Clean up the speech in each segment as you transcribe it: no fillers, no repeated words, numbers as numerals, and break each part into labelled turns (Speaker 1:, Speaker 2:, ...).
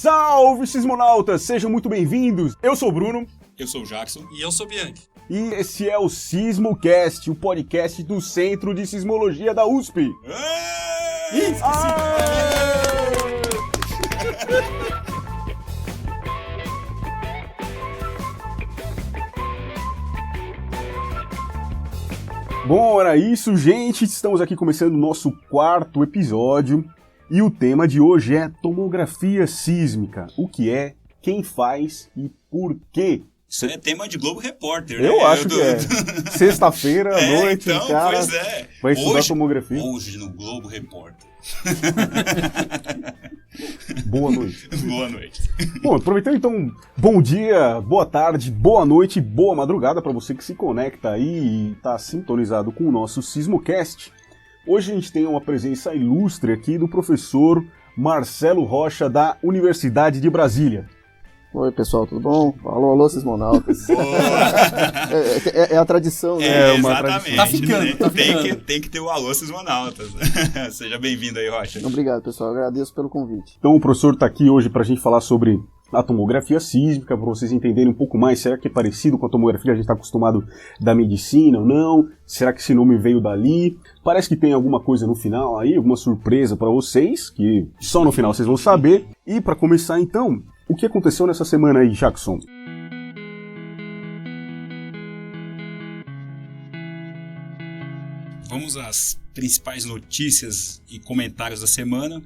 Speaker 1: Salve, sismonautas! Sejam muito bem-vindos! Eu sou o Bruno.
Speaker 2: Eu sou o Jackson.
Speaker 3: E eu sou o Bianchi.
Speaker 1: E esse é o SismoCast, o podcast do Centro de Sismologia da USP. Bom, era isso, gente. Estamos aqui começando o nosso quarto episódio. E o tema de hoje é tomografia sísmica. O que é, quem faz e por quê?
Speaker 2: Isso é tema de Globo Repórter,
Speaker 1: né? Eu acho que é. Sexta-feira à noite,
Speaker 2: então,
Speaker 1: cara
Speaker 2: pois é.
Speaker 1: Vai estudar tomografia.
Speaker 2: Hoje no Globo Repórter.
Speaker 1: Boa noite.
Speaker 2: Boa noite.
Speaker 1: Bom, aproveitando então, bom dia, boa tarde, boa noite, boa madrugada para você que se conecta aí e está sintonizado com o nosso SismoCast. Hoje a gente tem uma presença ilustre aqui do professor Marcelo Rocha da Universidade de Brasília.
Speaker 4: Oi, pessoal, tudo bom? Alô, sismonautas. É a tradição, né?
Speaker 2: É uma
Speaker 3: exatamente.
Speaker 2: Tradição.
Speaker 3: Tá ficando.
Speaker 2: Tem que ter o alô, sismonautas. Seja bem-vindo aí, Rocha.
Speaker 4: Obrigado, pessoal. Agradeço pelo convite.
Speaker 1: Então o professor está aqui hoje para a gente falar sobre a tomografia sísmica, para vocês entenderem um pouco mais. Será que é parecido com a tomografia que a gente está acostumado da medicina ou não? Será que esse nome veio dali? Parece que tem alguma coisa no final aí, alguma surpresa para vocês, que só no final vocês vão saber. E para começar então, o que aconteceu nessa semana aí, Jackson?
Speaker 2: Vamos às principais notícias e comentários da semana.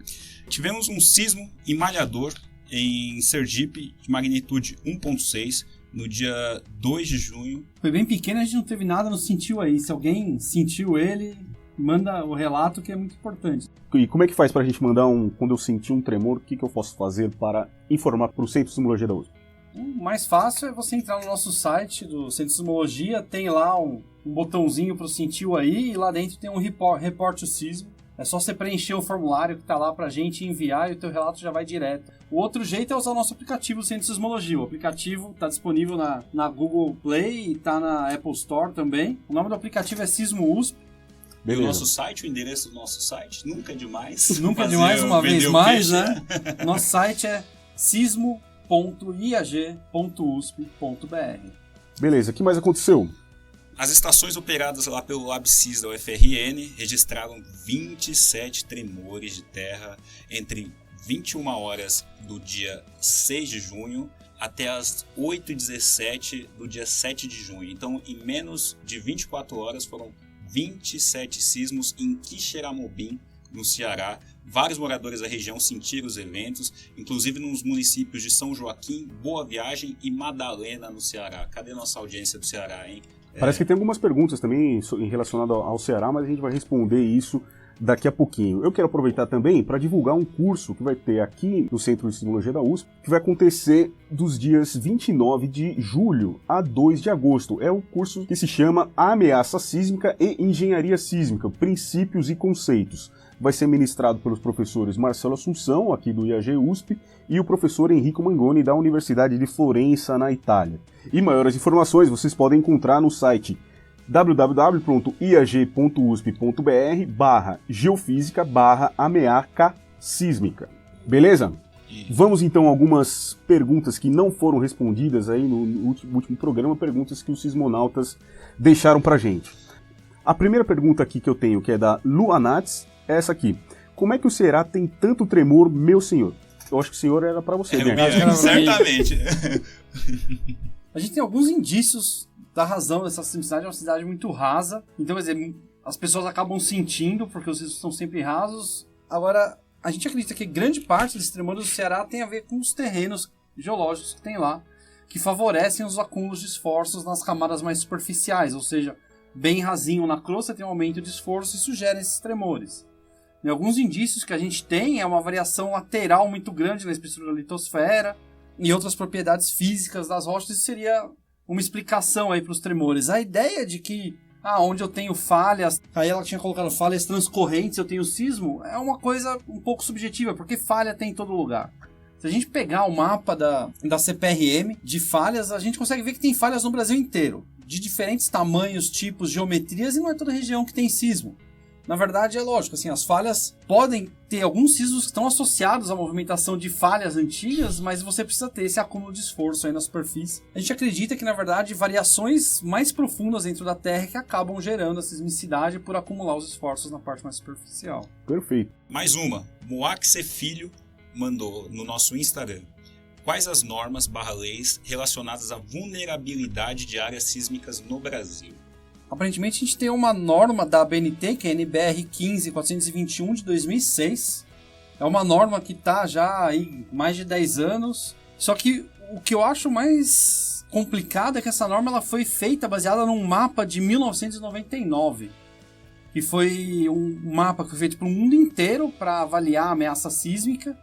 Speaker 2: Tivemos um sismo em Malhador, em Sergipe, de magnitude 1.6, no dia 2 de junho.
Speaker 3: Foi bem pequeno, a gente não teve nada, não sentiu aí. Se alguém sentiu ele, manda o relato, que é muito importante.
Speaker 1: E como é que faz pra gente mandar quando eu sentir um tremor, o que eu posso fazer para informar para o Centro de Sismologia da USP?
Speaker 3: O mais fácil é você entrar no nosso site do Centro de Sismologia, tem lá um botãozinho pro sentiu aí, e lá dentro tem um report o sismo. É só você preencher o formulário que tá lá pra gente enviar e o teu relato já vai direto. O outro jeito é usar o nosso aplicativo Centro de Sismologia. O aplicativo tá disponível na Google Play e tá na Apple Store também. O nome do aplicativo é Sismo USP.
Speaker 2: Beleza. O nosso site, o endereço do nosso site, nunca é demais.
Speaker 3: Nunca é demais, uma vez mais, né? Nosso site é sismo.iag.usp.br.
Speaker 1: Beleza, o que mais aconteceu?
Speaker 2: As estações operadas lá pelo LabSIS da UFRN registraram 27 tremores de terra entre 21 horas do dia 6 de junho até as 8h17 do dia 7 de junho. Então, em menos de 24 horas foram 27 sismos em Quixeramobim, no Ceará. Vários moradores da região sentiram os eventos, inclusive nos municípios de São Joaquim, Boa Viagem e Madalena, no Ceará. Cadê nossa audiência do Ceará, hein?
Speaker 1: Parece que tem algumas perguntas também relacionadas ao Ceará, mas a gente vai responder isso daqui a pouquinho. Eu quero aproveitar também para divulgar um curso que vai ter aqui no Centro de Sismologia da USP, que vai acontecer dos dias 29 de julho a 2 de agosto. É um curso que se chama Ameaça Sísmica e Engenharia Sísmica, Princípios e Conceitos. Vai ser ministrado pelos professores Marcelo Assunção, aqui do IAG USP, e o professor Enrico Mangoni, da Universidade de Florença, na Itália. E maiores informações vocês podem encontrar no site www.iag.usp.br/geofísica/ameaça sísmica. Beleza? Vamos então a algumas perguntas que não foram respondidas aí no último programa, perguntas que os sismonautas deixaram pra gente. A primeira pergunta aqui que eu tenho, que é da Luanats, é essa aqui. Como é que o Ceará tem tanto tremor, meu senhor? Eu acho que o senhor era pra você, né?
Speaker 2: Certamente.
Speaker 3: A gente tem alguns indícios da razão dessa cidade. É uma cidade muito rasa. Então, quer dizer, as pessoas acabam sentindo, porque os riscos são sempre rasos. Agora, a gente acredita que grande parte desses tremores do Ceará tem a ver com os terrenos geológicos que tem lá, que favorecem os acúmulos de esforços nas camadas mais superficiais, ou seja, bem rasinho na crosta, tem um aumento de esforço e sugere esses tremores. E alguns indícios que a gente tem é uma variação lateral muito grande na espessura da litosfera e outras propriedades físicas das rochas. Isso seria uma explicação aí para os tremores. A ideia de que onde eu tenho falhas, aí ela tinha colocado falhas transcorrentes, eu tenho sismo, é uma coisa um pouco subjetiva, porque falha tem em todo lugar. Se a gente pegar o mapa da CPRM de falhas, a gente consegue ver que tem falhas no Brasil inteiro, de diferentes tamanhos, tipos, geometrias, e não é toda região que tem sismo. Na verdade, é lógico, assim, as falhas podem ter alguns sismos que estão associados à movimentação de falhas antigas, mas você precisa ter esse acúmulo de esforço aí na superfície. A gente acredita que, na verdade, variações mais profundas dentro da Terra que acabam gerando a sismicidade por acumular os esforços na parte mais superficial.
Speaker 1: Perfeito.
Speaker 2: Mais uma. Moaxe Filho mandou no nosso Instagram. Quais as normas/leis relacionadas à vulnerabilidade de áreas sísmicas no Brasil?
Speaker 3: Aparentemente, a gente tem uma norma da ABNT, que é a NBR 15421 de 2006. É uma norma que está já aí mais de 10 anos. Só que o que eu acho mais complicado é que essa norma ela foi feita baseada num mapa de 1999. Que foi um mapa que foi feito para o mundo inteiro para avaliar a ameaça sísmica.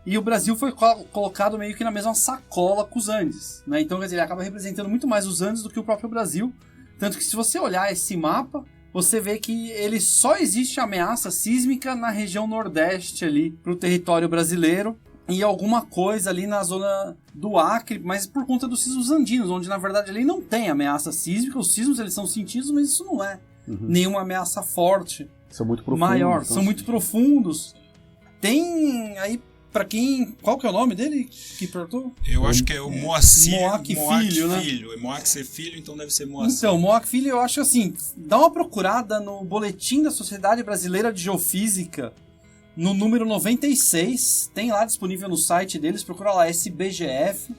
Speaker 3: E o Brasil foi colocado meio que na mesma sacola com os Andes, né? Então, quer dizer, ele acaba representando muito mais os Andes do que o próprio Brasil. Tanto que se você olhar esse mapa, você vê que ele só existe ameaça sísmica na região nordeste ali, para o território brasileiro, e alguma coisa ali na zona do Acre, mas por conta dos sismos andinos, onde na verdade ali não tem ameaça sísmica. Os sismos eles são sentidos, mas isso não é nenhuma ameaça forte,
Speaker 1: São muito profundos.
Speaker 3: maior.
Speaker 1: Então,
Speaker 3: São muito profundos. Tem aí, pra quem... Qual que é o nome dele que perguntou?
Speaker 2: Eu acho que é o Moacir
Speaker 3: Moaque Filho, né?
Speaker 2: Moaxe Filho, então deve ser Moacir.
Speaker 3: Então, Moaque Filho, eu acho assim, dá uma procurada no boletim da Sociedade Brasileira de Geofísica, no número 96, tem lá disponível no site deles, procura lá SBGF,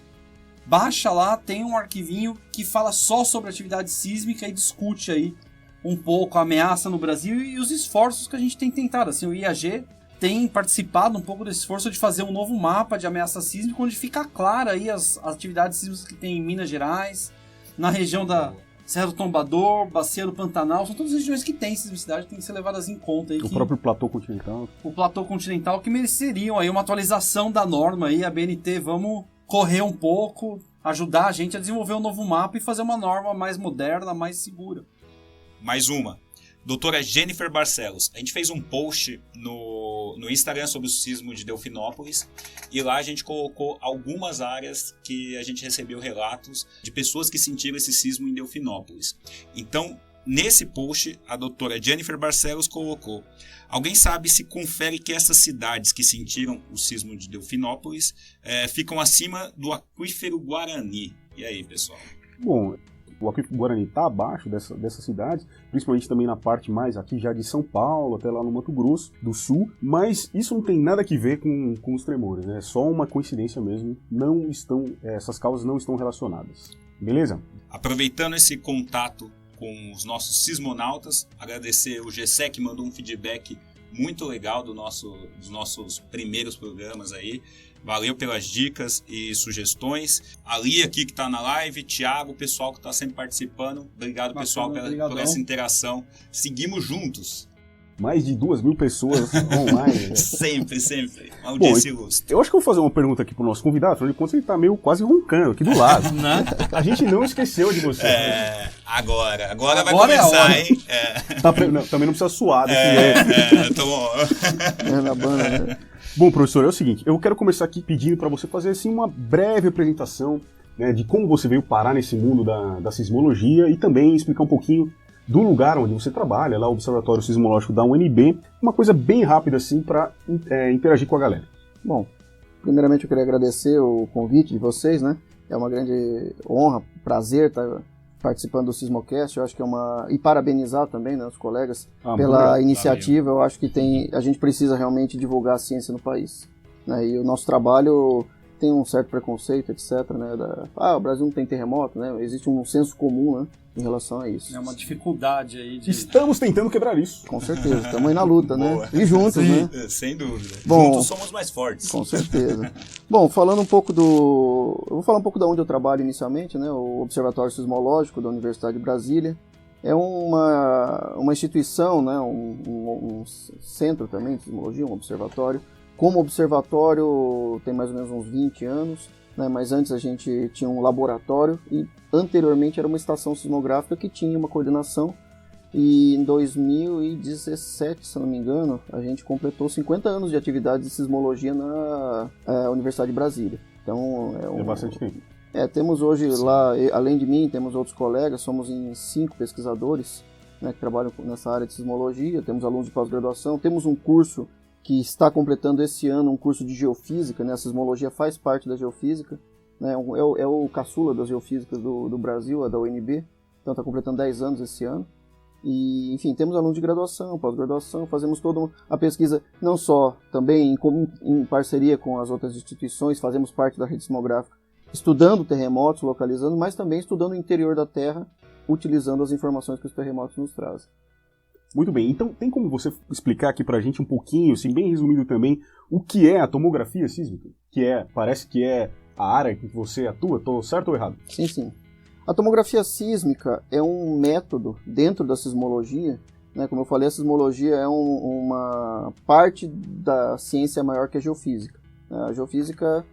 Speaker 3: baixa lá, tem um arquivinho que fala só sobre atividade sísmica e discute aí um pouco a ameaça no Brasil e os esforços que a gente tem tentado, assim, o IAG tem participado um pouco desse esforço de fazer um novo mapa de ameaça sísmica, onde fica clara aí as atividades sísmicas que tem em Minas Gerais, na região da Serra do Tombador, Bacia do Pantanal, são todas as regiões que têm sismicidade, que têm que ser levadas em conta. Aí,
Speaker 1: o próprio platô continental.
Speaker 3: O platô continental, que mereceriam aí uma atualização da norma aí, a BNT, vamos correr um pouco, ajudar a gente a desenvolver um novo mapa e fazer uma norma mais moderna, mais segura.
Speaker 2: Mais uma. Doutora Jennifer Barcelos, a gente fez um post no Instagram sobre o sismo de Delfinópolis e lá a gente colocou algumas áreas que a gente recebeu relatos de pessoas que sentiram esse sismo em Delfinópolis. Então, nesse post, a doutora Jennifer Barcelos colocou: alguém sabe se confere que essas cidades que sentiram o sismo de Delfinópolis ficam acima do aquífero Guarani? E aí, pessoal?
Speaker 1: Bom, o aquífero Guarani está abaixo dessas cidades, principalmente também na parte mais aqui já de São Paulo, até lá no Mato Grosso do Sul, mas isso não tem nada a ver com os tremores, né? É só uma coincidência mesmo, essas causas não estão relacionadas. Beleza?
Speaker 2: Aproveitando esse contato com os nossos sismonautas, agradecer o Gessé que mandou um feedback muito legal dos nossos primeiros programas aí. Valeu pelas dicas e sugestões. Ali aqui que está na live, Thiago, o pessoal que está sempre participando. Obrigado, pessoal, por essa interação. Seguimos juntos.
Speaker 1: Mais de 2.000 pessoas online. Né?
Speaker 2: Sempre. Uma audiência ilustre.
Speaker 1: Eu acho que eu vou fazer uma pergunta aqui pro nosso convidado, afinal de contas ele tá meio quase roncando aqui do lado. A gente não esqueceu de você.
Speaker 2: Agora vai começar, hein?
Speaker 1: Também não precisa suar desse jeito.
Speaker 2: Tô bom.
Speaker 4: Na banda, né?
Speaker 1: Bom, professor, é o seguinte, eu quero começar aqui pedindo para você fazer assim, uma breve apresentação, né, de como você veio parar nesse mundo da sismologia e também explicar um pouquinho do lugar onde você trabalha, lá o Observatório Sismológico da UNB, uma coisa bem rápida assim para interagir com a galera.
Speaker 4: Bom, primeiramente eu queria agradecer o convite de vocês, né? É uma grande honra, prazer estar participando do Sismocast. Eu acho que e parabenizar também, né, os colegas pela iniciativa. Eu acho que a gente precisa realmente divulgar a ciência no país, né? E o nosso trabalho tem um certo preconceito, etc, né? O Brasil não tem terremoto, né? Existe um senso comum, né, em relação a isso.
Speaker 3: É uma dificuldade aí de...
Speaker 1: Estamos tentando quebrar isso.
Speaker 4: Com certeza, estamos aí na luta, né? E juntos, né?
Speaker 2: Sem dúvida.
Speaker 4: Bom,
Speaker 2: juntos somos mais fortes.
Speaker 4: Com certeza. Bom, eu vou falar um pouco de onde eu trabalho inicialmente, né? O Observatório Sismológico da Universidade de Brasília. É uma instituição, né? Um centro também de sismologia, um observatório. Como observatório tem mais ou menos uns 20 anos, né? Mas antes a gente tinha um laboratório e anteriormente era uma estação sismográfica que tinha uma coordenação. E em 2017, se não me engano, a gente completou 50 anos de atividade de sismologia na Universidade de Brasília. Então,
Speaker 1: é bastante tempo.
Speaker 4: Temos hoje lá, além de mim, temos outros colegas, somos em 5 pesquisadores. né, que trabalham nessa área de sismologia, temos alunos de pós-graduação, temos um curso que está completando esse ano, um curso de geofísica, né, a sismologia faz parte da geofísica, né, é o caçula das geofísicas do Brasil, é da UNB, então está completando 10 anos esse ano. E, enfim, temos alunos de graduação, pós-graduação, fazemos toda a pesquisa, não só também em parceria com as outras instituições, fazemos parte da rede sismográfica, estudando terremotos, localizando, mas também estudando o interior da Terra, utilizando as informações que os terremotos nos trazem.
Speaker 1: Muito bem, então tem como você explicar aqui pra gente um pouquinho, assim, bem resumido também, o que é a tomografia sísmica? Parece que é a área que você atua, tô certo ou errado?
Speaker 4: Sim, sim. A tomografia sísmica é um método dentro da sismologia, né? Como eu falei, a sismologia é uma parte da ciência maior que a geofísica. A geofísica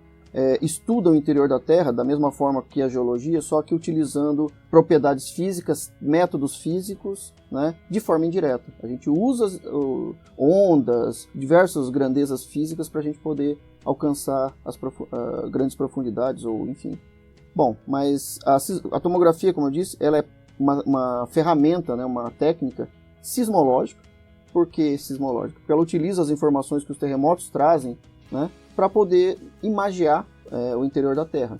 Speaker 4: estuda o interior da Terra da mesma forma que a geologia, só que utilizando propriedades físicas, métodos físicos, né, de forma indireta. A gente usa ondas, diversas grandezas físicas para a gente poder alcançar as grandes profundidades, ou enfim. Bom, mas a tomografia, como eu disse, ela é uma ferramenta, né, uma técnica sismológica. Por que sismológica? Porque ela utiliza as informações que os terremotos trazem, né, para poder imagiar o interior da Terra.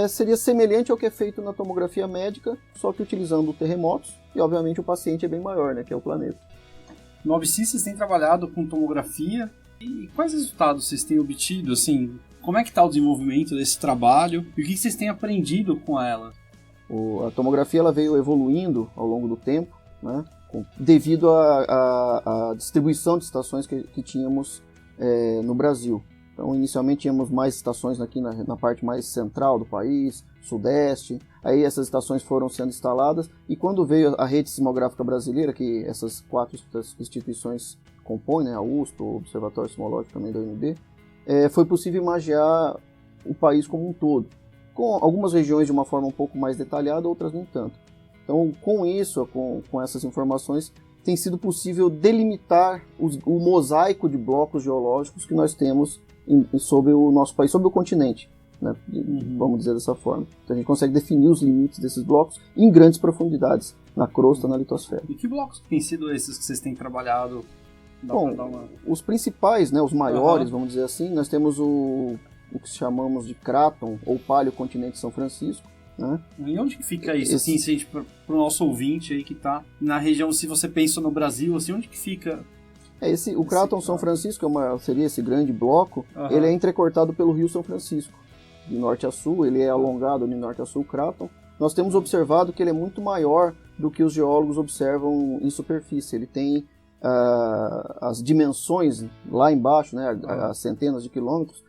Speaker 4: Seria semelhante ao que é feito na tomografia médica, só que utilizando terremotos, e obviamente o paciente é bem maior, né, que é o planeta.
Speaker 3: No OBSIS vocês têm trabalhado com tomografia, e quais resultados vocês têm obtido, assim, como é que está o desenvolvimento desse trabalho, e o que vocês têm aprendido com ela?
Speaker 4: A tomografia ela veio evoluindo ao longo do tempo, né, devido à distribuição de estações que tínhamos no Brasil. Então, inicialmente tínhamos mais estações aqui na parte mais central do país, sudeste. Aí essas estações foram sendo instaladas e quando veio a rede sismográfica brasileira, que essas 4 instituições compõem, né, a USP, o Observatório Sismológico também da UNB, foi possível imagiar o país como um todo, com algumas regiões de uma forma um pouco mais detalhada, outras nem tanto. Então, com isso, com essas informações, tem sido possível delimitar o mosaico de blocos geológicos que nós temos sobre o nosso país, sobre o continente, né? Vamos dizer dessa forma. Então a gente consegue definir os limites desses blocos em grandes profundidades, na crosta, na litosfera.
Speaker 3: E que blocos têm sido esses que vocês têm trabalhado?
Speaker 4: Bom, os principais, né, os maiores, vamos dizer assim, nós temos o que chamamos de Craton, ou Paleocontinente São Francisco. Né?
Speaker 3: E onde que fica isso, assim, se a gente, pro nosso ouvinte aí que está na região, se você pensa no Brasil, assim, onde que fica?
Speaker 4: O Craton São Francisco seria esse grande bloco, ele é entrecortado pelo Rio São Francisco, de norte a sul, ele é alongado de norte a sul, o Craton. Nós temos observado que ele é muito maior do que os geólogos observam em superfície, ele tem as dimensões lá embaixo, né, as centenas de quilômetros,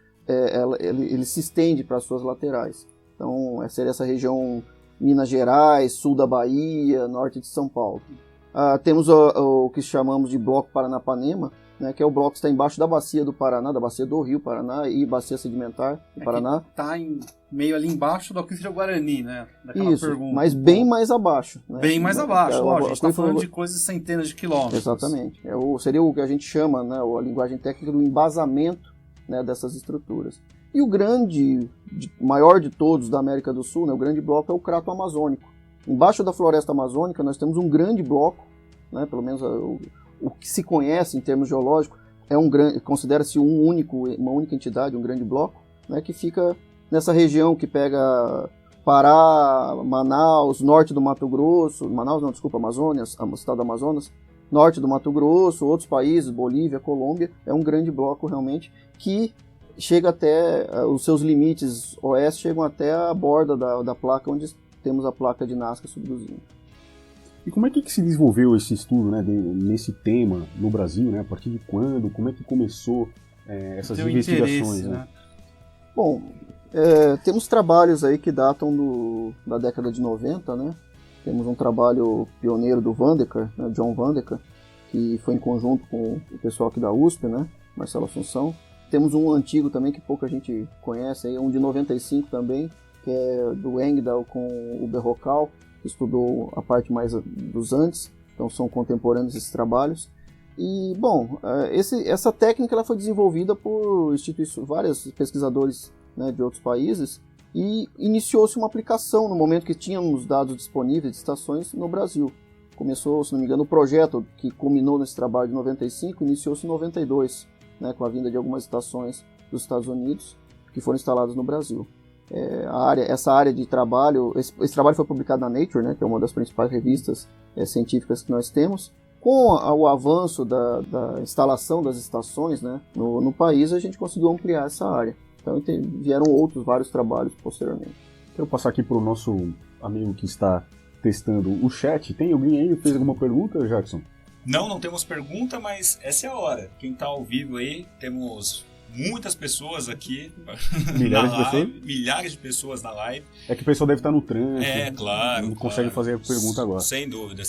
Speaker 4: ele se estende para as suas laterais. Então, seria essa região Minas Gerais, sul da Bahia, norte de São Paulo. Temos o que chamamos de Bloco Paranapanema, né, que é o bloco que está embaixo da bacia do Paraná, da bacia do Rio Paraná e bacia sedimentar do Paraná.
Speaker 3: Está meio ali embaixo do Aquífero Guarani, né? Daquela
Speaker 4: Isso,
Speaker 3: pergunta.
Speaker 4: mas bem mais abaixo. Né?
Speaker 3: Bem mais abaixo, lógico. A gente está falando de coisas de centenas de quilômetros.
Speaker 4: Exatamente. Seria o que a gente chama, né, a linguagem técnica do embasamento, né, dessas estruturas. E o maior de todos da América do Sul, né, o grande bloco, é o Craton Amazônico. Embaixo da floresta amazônica nós temos um grande bloco, né, pelo menos o que se conhece em termos geológicos, considera-se uma única entidade, um grande bloco, né, que fica nessa região que pega Pará, Manaus, norte do Mato Grosso, Amazônia, o estado do Amazonas, norte do Mato Grosso, outros países, Bolívia, Colômbia, é um grande bloco realmente que chega até, os seus limites oeste chegam até a borda da placa, onde temos a placa de Nazca subduzindo.
Speaker 1: E como é que se desenvolveu esse estudo, né, nesse tema no Brasil, né? A partir de quando? Como é que começou essas investigações? Né?
Speaker 4: Bom, temos trabalhos aí que datam da década de 90, né? Temos um trabalho pioneiro do Vandecker, né, John Vandecker, que foi em conjunto com o pessoal aqui da USP, né, Marcelo Assunção. Temos um antigo também que pouca gente conhece, aí, um de 95 também, que é do Engdahl com o Berrocal, que estudou a parte mais dos Andes, então são contemporâneos esses trabalhos. E, bom, essa técnica ela foi desenvolvida por vários pesquisadores, né, de outros países, e iniciou-se uma aplicação no momento que tínhamos dados disponíveis de estações no Brasil. começou, se não me engano, o projeto que culminou nesse trabalho de 95, iniciou-se em 92, né, com a vinda de algumas estações dos Estados Unidos, que foram instaladas no Brasil. Essa área de trabalho, esse trabalho foi publicado na Nature, né, que é uma das principais revistas científicas que nós temos. Com o avanço da instalação das estações, né, no país, a gente conseguiu ampliar essa área. Então vieram vários trabalhos posteriormente.
Speaker 1: Quero passar aqui para o nosso amigo que está testando o chat. Tem alguém aí que fez alguma pergunta, Jackson?
Speaker 2: Não temos pergunta, mas essa é a hora. Quem está ao vivo aí, temos muitas pessoas aqui.
Speaker 1: Milhares de pessoas?
Speaker 2: Milhares de pessoas na live.
Speaker 1: É que o pessoal deve estar no trânsito.
Speaker 2: Claro.
Speaker 1: Não consegue fazer a pergunta agora.
Speaker 2: Sem dúvida.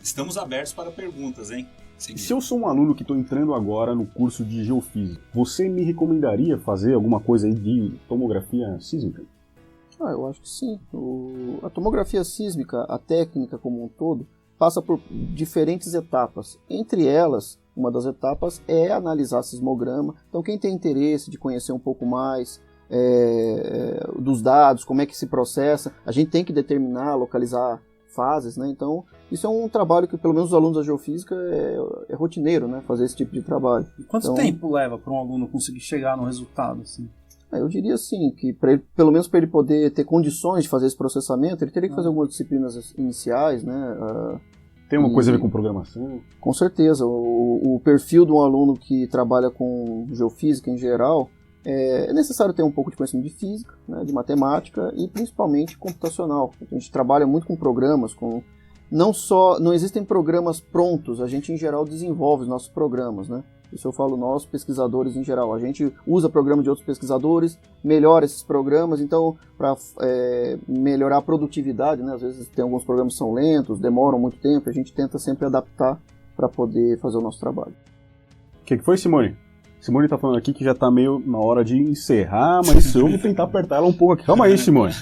Speaker 2: Estamos abertos para perguntas, hein?
Speaker 1: Se eu sou um aluno que estou entrando agora no curso de Geofísica, você me recomendaria fazer alguma coisa aí de tomografia sísmica?
Speaker 4: Eu acho que sim. A tomografia sísmica, a técnica como um todo, passa por diferentes etapas. Entre elas, uma das etapas é analisar sismograma. Então, quem tem interesse de conhecer um pouco mais dos dados, como é que se processa, a gente tem que determinar, localizar fases, né? Então, isso é um trabalho que, pelo menos os alunos da Geofísica, é rotineiro, né? Fazer esse tipo de trabalho.
Speaker 3: E quanto tempo leva para um aluno conseguir chegar no resultado, assim?
Speaker 4: Eu diria assim, que pelo menos para ele poder ter condições de fazer esse processamento, ele teria que fazer algumas disciplinas iniciais, né?
Speaker 1: Tem uma coisa a ver com programação?
Speaker 4: Com certeza. O perfil de um aluno que trabalha com geofísica em geral, é necessário ter um pouco de conhecimento de física, né, de matemática e principalmente computacional. A gente trabalha muito com programas, não existem programas prontos, a gente em geral desenvolve os nossos programas, né? Isso eu falo nós, pesquisadores em geral. A gente usa programa de outros pesquisadores, melhora esses programas, então, para melhorar a produtividade, né? Às vezes tem alguns programas que são lentos, demoram muito tempo, a gente tenta sempre adaptar para poder fazer o nosso trabalho.
Speaker 1: O que foi, Simone? Simone tá falando aqui que já tá meio na hora de encerrar, mas eu vou tentar apertar ela um pouco aqui. Calma aí, Simone.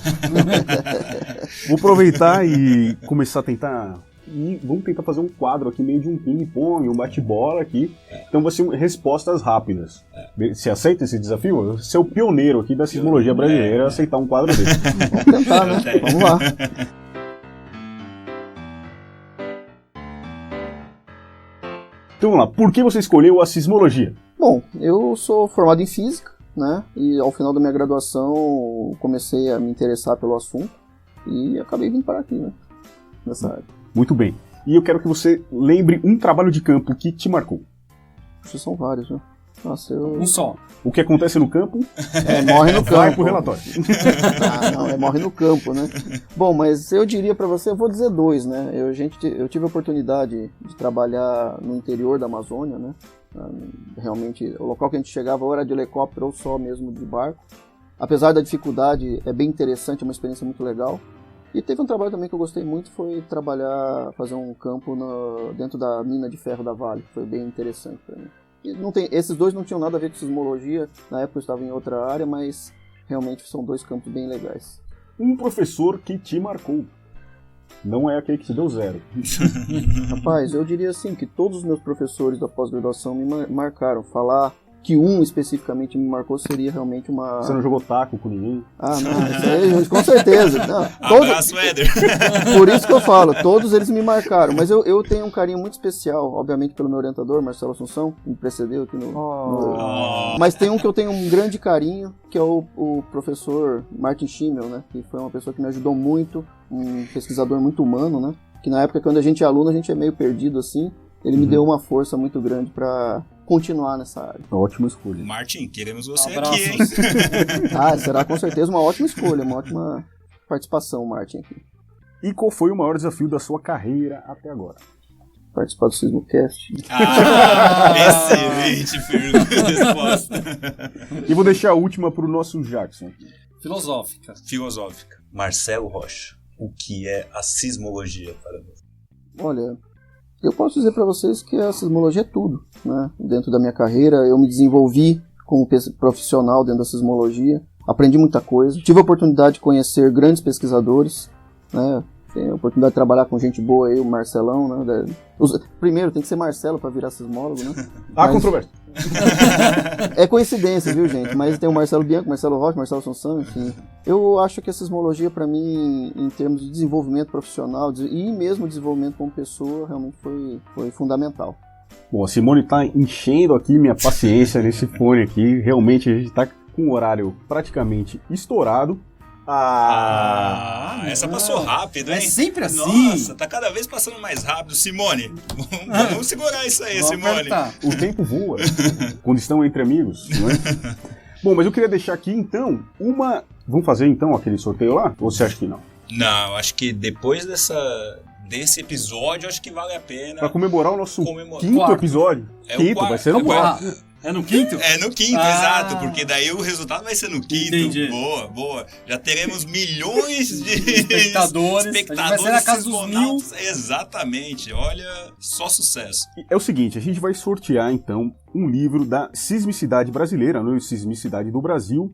Speaker 1: Vou aproveitar e começar a tentar... E vamos tentar fazer um quadro aqui, meio de um ping-pong, um bate-bola aqui. Então vai ser respostas rápidas. Você aceita esse desafio? Você é o pioneiro aqui da sismologia brasileira a aceitar um quadro desse.
Speaker 4: Vamos tentar, né? Vamos lá.
Speaker 1: Então vamos lá. Por que você escolheu a sismologia?
Speaker 4: Bom, eu sou formado em física, né? E ao final da minha graduação comecei a me interessar pelo assunto e acabei vindo para aqui, né? Nessa área.
Speaker 1: Muito bem. E eu quero que você lembre um trabalho de campo que te marcou.
Speaker 4: Puxa, são vários, né? Nossa,
Speaker 3: Um só.
Speaker 1: O que acontece no campo?
Speaker 4: Morre no campo.
Speaker 1: Vai pro relatório.
Speaker 4: Morre no campo, né? Bom, mas eu diria para você, eu vou dizer dois, né? Eu tive a oportunidade de trabalhar no interior da Amazônia, né? Realmente, o local que a gente chegava ou era de helicóptero ou só mesmo de barco. Apesar da dificuldade, é bem interessante, é uma experiência muito legal. E teve um trabalho também que eu gostei muito, foi fazer um campo dentro da mina de ferro da Vale. Foi bem interessante para mim. E esses dois não tinham nada a ver com sismologia, na época eu estava em outra área, mas realmente são dois campos bem legais.
Speaker 1: Um professor que te marcou. Não é aquele que te deu 0.
Speaker 4: Rapaz, eu diria assim, que todos os meus professores da pós-graduação me marcaram. Falar que um especificamente me marcou seria realmente uma...
Speaker 1: Você não jogou taco com ninguém?
Speaker 4: Não, isso aí, com certeza. Não,
Speaker 2: Abraço, Éder.
Speaker 4: Por isso que eu falo, todos eles me marcaram. Mas eu tenho um carinho muito especial, obviamente, pelo meu orientador, Marcelo Assunção, que me precedeu aqui Mas tem um que eu tenho um grande carinho, que é o professor Martin Schimmel, né? Que foi uma pessoa que me ajudou muito, um pesquisador muito humano, né? Que na época, quando a gente é aluno, a gente é meio perdido, assim. Ele me deu uma força muito grande para continuar nessa área.
Speaker 1: Ótima escolha.
Speaker 2: Martin, queremos você
Speaker 3: Abraços.
Speaker 2: aqui, hein?
Speaker 4: Será com certeza uma ótima escolha, uma ótima participação, Martin, aqui.
Speaker 1: E qual foi o maior desafio da sua carreira até agora?
Speaker 4: Participar do Sismocast.
Speaker 2: Excelente pergunta e resposta.
Speaker 1: E vou deixar a última para o nosso Jackson.
Speaker 2: Filosófica. Marcelo Rocha, o que é a sismologia para você?
Speaker 4: Olha, eu posso dizer para vocês que a sismologia é tudo, né? Dentro da minha carreira, eu me desenvolvi como profissional dentro da sismologia, aprendi muita coisa, tive a oportunidade de conhecer grandes pesquisadores, né? Tenho a oportunidade de trabalhar com gente boa aí, o Marcelão, né? Primeiro tem que ser Marcelo para virar sismólogo, né?
Speaker 1: Controvérsia.
Speaker 4: É coincidência, viu, gente? Mas tem o Marcelo Bianco, Marcelo Rocha, Marcelo Assunção, enfim. Eu acho que a sismologia, para mim, em termos de desenvolvimento profissional e mesmo desenvolvimento como pessoa, realmente foi fundamental.
Speaker 1: Bom, a Simone tá enchendo aqui minha paciência nesse fone aqui. Realmente a gente tá com o horário praticamente estourado.
Speaker 2: Essa passou rápido, hein?
Speaker 3: É sempre assim.
Speaker 2: Nossa, tá cada vez passando mais rápido. Simone, vamos segurar isso aí,
Speaker 3: Vamos
Speaker 2: Simone.
Speaker 3: apertar.
Speaker 1: O tempo voa quando estão entre amigos, não é? Bom, mas eu queria deixar aqui então uma... Vamos fazer então aquele sorteio lá? Ou você acha que não?
Speaker 2: Não, acho que depois desse episódio, acho que vale a pena.
Speaker 1: Pra comemorar o nosso quinto
Speaker 3: Quarto.
Speaker 1: episódio.
Speaker 2: É o
Speaker 1: Quinto,
Speaker 2: quarto.
Speaker 1: vai ser no
Speaker 2: É o
Speaker 1: quarto.
Speaker 3: É no quinto?
Speaker 2: É no quinto, exato, porque daí o resultado vai ser no quinto.
Speaker 3: Entendi.
Speaker 2: Boa. Já teremos milhões de
Speaker 3: Espectadores. A gente vai ser na casa dos 1000.
Speaker 2: Exatamente, olha, só sucesso.
Speaker 1: É o seguinte, a gente vai sortear então um livro da Sismicidade Brasileira, não Sismicidade do Brasil,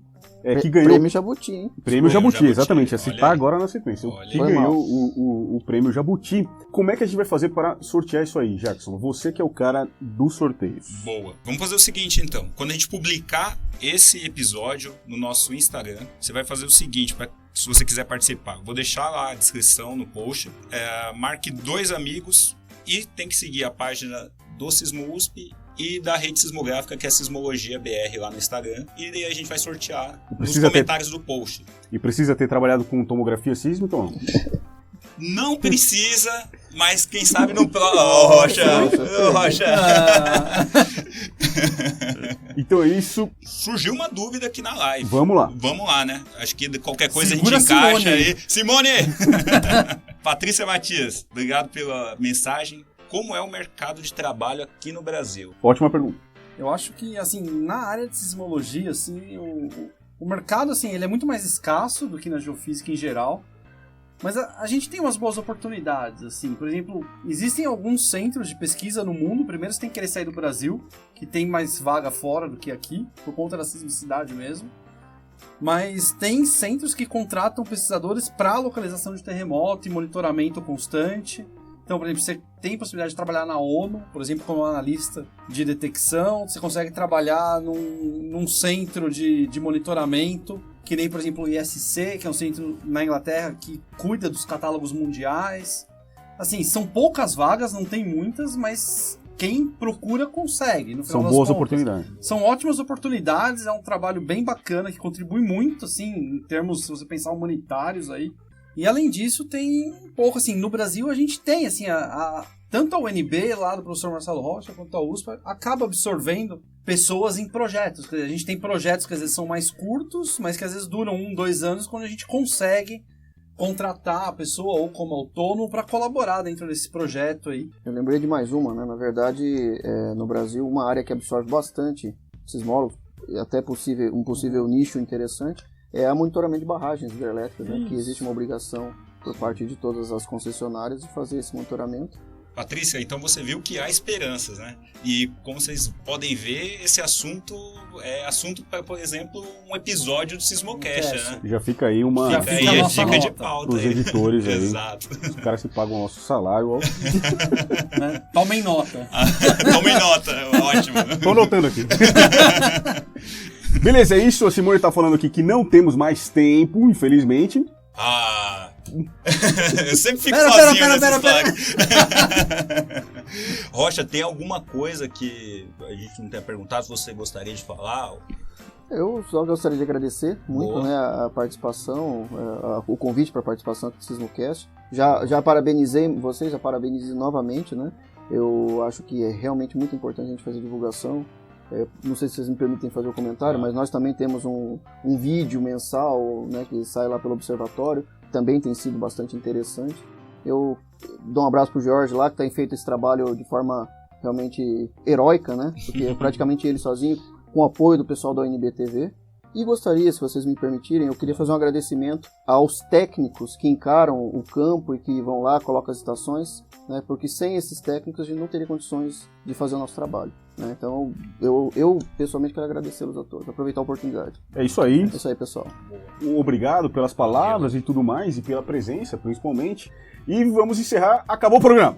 Speaker 1: que ganhou...
Speaker 4: Prêmio Jabuti, hein?
Speaker 1: Prêmio Jabuti, exatamente, é
Speaker 2: olha
Speaker 1: citar
Speaker 2: aí.
Speaker 1: agora na sequência.
Speaker 2: Olha
Speaker 1: Que
Speaker 2: aí.
Speaker 1: ganhou o Prêmio Jabuti. Como é que a gente vai fazer para sortear isso aí, Jackson? Você que é o cara dos sorteios.
Speaker 2: Boa. Vamos fazer o seguinte, então. Quando a gente publicar esse episódio no nosso Instagram, você vai fazer o seguinte, se você quiser participar. Vou deixar lá a descrição no post. Marque 2 amigos e tem que seguir a página do Sismo USP e da rede sismográfica, que é Sismologia BR lá no Instagram. E daí a gente vai sortear nos comentários do post.
Speaker 1: E precisa ter trabalhado com tomografia sísmica ou não?
Speaker 2: Não precisa, mas quem sabe no Rocha.
Speaker 1: Então é isso.
Speaker 2: Surgiu uma dúvida aqui na live.
Speaker 1: Vamos lá,
Speaker 2: né? Acho que qualquer coisa
Speaker 3: Segura
Speaker 2: a gente encaixa
Speaker 3: Simone
Speaker 2: aí. Simone! Patrícia Matias, obrigado pela mensagem. Como é o mercado de trabalho aqui no Brasil?
Speaker 1: Ótima pergunta.
Speaker 3: Eu acho que, assim, na área de sismologia, assim, o mercado, assim, ele é muito mais escasso do que na geofísica em geral. Mas a gente tem umas boas oportunidades, assim. Por exemplo, existem alguns centros de pesquisa no mundo. Primeiro você tem que querer sair do Brasil, que tem mais vaga fora do que aqui, por conta da sismicidade mesmo. Mas tem centros que contratam pesquisadores para localização de terremoto e monitoramento constante. Então, por exemplo, você tem possibilidade de trabalhar na ONU, por exemplo, como analista de detecção. Você consegue trabalhar num centro de monitoramento, que nem, por exemplo, o ISC, que é um centro na Inglaterra que cuida dos catálogos mundiais. Assim, são poucas vagas, não tem muitas, mas quem procura consegue. No final
Speaker 1: São
Speaker 3: das
Speaker 1: boas
Speaker 3: contas.
Speaker 1: oportunidades.
Speaker 3: São ótimas oportunidades, é um trabalho bem bacana que contribui muito, assim, em termos, se você pensar, humanitários aí. E além disso, tem um pouco, assim, no Brasil a gente tem, assim, tanto a UNB, lá do professor Marcelo Rocha, quanto a USP, acaba absorvendo pessoas em projetos. Quer dizer, a gente tem projetos que às vezes são mais curtos, mas que às vezes duram 1, 2 anos, quando a gente consegue contratar a pessoa ou como autônomo para colaborar dentro desse projeto aí.
Speaker 4: Eu lembrei de mais uma, né? Na verdade, no Brasil, uma área que absorve bastante sismólogo, e até um possível nicho interessante, é a monitoramento de barragens hidrelétricas, né? Que existe uma obrigação por parte de todas as concessionárias de fazer esse monitoramento.
Speaker 2: Patrícia, então você viu que há esperanças, né? E como vocês podem ver, esse assunto é assunto para, por exemplo, um episódio do Sismocast, né?
Speaker 1: Já fica aí uma...
Speaker 3: Já
Speaker 2: Fica
Speaker 3: fica
Speaker 2: aí
Speaker 3: a
Speaker 2: a
Speaker 3: nossa
Speaker 2: dica de
Speaker 3: nota
Speaker 2: pauta.
Speaker 1: Pros
Speaker 2: aí.
Speaker 1: editores aí.
Speaker 2: Exato.
Speaker 1: Os caras se pagam o nosso salário. Ó.
Speaker 3: Né? Tomem nota.
Speaker 2: Tomem nota, ótimo.
Speaker 1: Tô anotando aqui. Beleza, é isso. A Simone tá falando aqui que não temos mais tempo, infelizmente.
Speaker 2: Eu sempre fico
Speaker 3: Pera,
Speaker 2: sozinho
Speaker 3: pera,
Speaker 2: nessas
Speaker 3: pera.
Speaker 2: placas. Rocha, tem alguma coisa que a gente não tenha perguntado, você gostaria de falar?
Speaker 4: Eu só gostaria de agradecer muito, né, a participação, o convite para a participação aqui do Sismocast. Já parabenizei vocês, já parabenizei novamente, né? Eu acho que é realmente muito importante a gente fazer divulgação. Não sei se vocês me permitem fazer o comentário, mas nós também temos um vídeo mensal, né, que sai lá pelo Observatório, também tem sido bastante interessante. Eu dou um abraço pro Jorge lá, que tem feito esse trabalho de forma realmente heróica, né? Porque é praticamente ele sozinho, com o apoio do pessoal da UNB-TV. E gostaria, se vocês me permitirem, eu queria fazer um agradecimento aos técnicos que encaram o campo e que vão lá, colocam as estações, né? Porque sem esses técnicos a gente não teria condições de fazer o nosso trabalho, né? Então, eu pessoalmente quero agradecê-los a todos, aproveitar a oportunidade.
Speaker 1: É isso aí.
Speaker 4: É isso aí, pessoal.
Speaker 1: Obrigado pelas palavras e tudo mais, e pela presença, principalmente. E vamos encerrar. Acabou o programa.